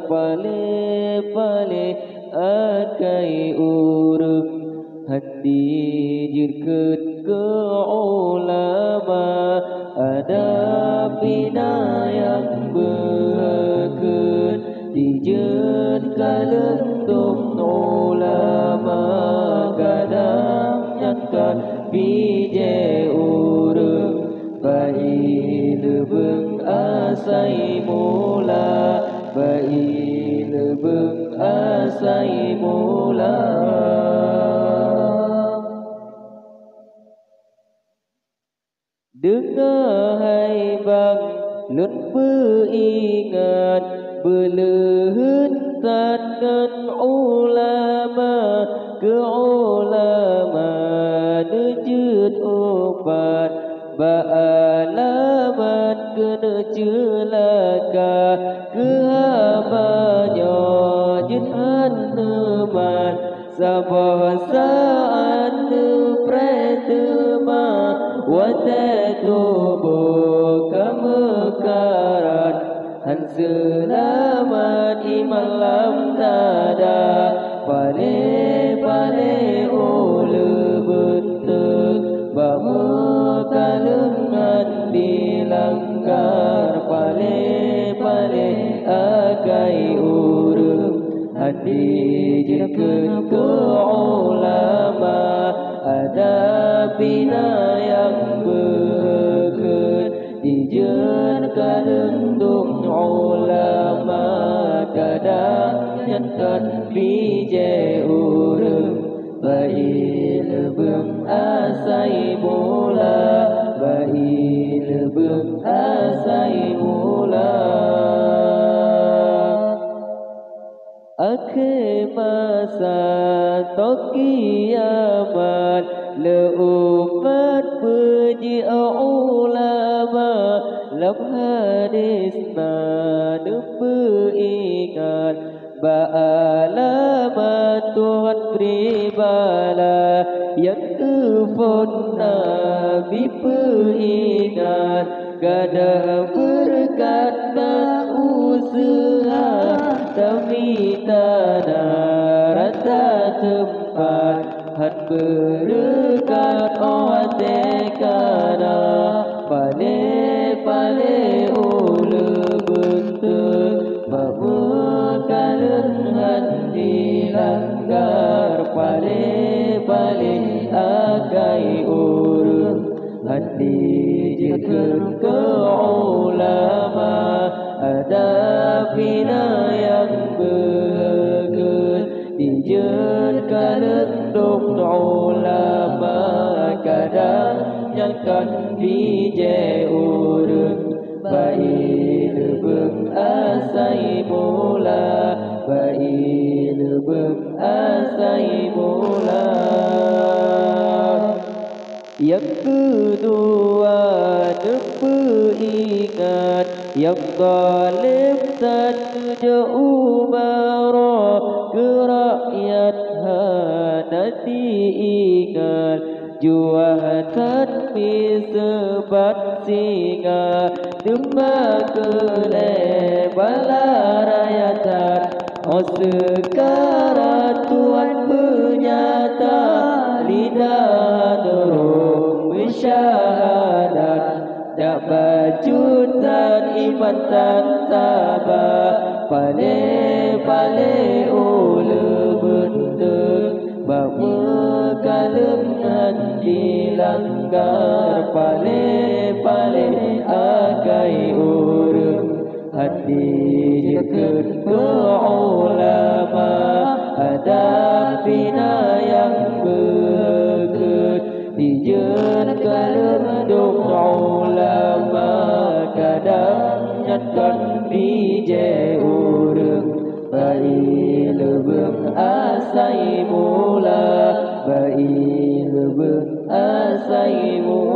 pale akai urang hati jirkeut ke ulama ada bina yang bekeun dijeun kalendung ulama kadang nyankan bije urang bai lebeung asai mula bai lebeung asai mula. Dengar hai bang lun beringat beleuheun tangan ulama ke ulama nejeut obat baalamat kena celaka ke habanya jehan neman sabah saat nepretema watatubu kemekaran han selamat iman lam tada pale ole bentuk bamekalengan dilanggar pale akai urang hati jirkeun ke ulama ada bina yang bekeun dijeun kalendung ulama kadang nyankan bije urang bai lebeung asai mula bai lebeung asai mula. Akhir masa tok kiamat leumat puji ulama lam hadisna beringat baalamat Tuhan beri bala yang telepon Nabi peringat kada berkat tak usaha tapi tanah rata tempat han berkat otekana pale ule bentuk bamekalengan dilanggar pale akai urang hati jirkeun ke ulama ada bina yang bekeun dijeun kalendung ulama kadang nyankan bije urang bai lebeung asai mula bai lebeung asai mula. Yang kedua beringat yang zalim dan jauh marah ke rakyat nanti ingat juahatan misebat singa demam kelebala rakyatan oh sekarang Tuhan bernyata lidah terung bersyahadat dak bajutan iman tan tabah pale ule bentuk bamekalengan dilanggar pale akai urang hati jirkeun ke ulama ada bina yang bekeun dijeun kalendung ulama kadang nyankan bije urang bai lebeung asai mula bai lebeung asai mula.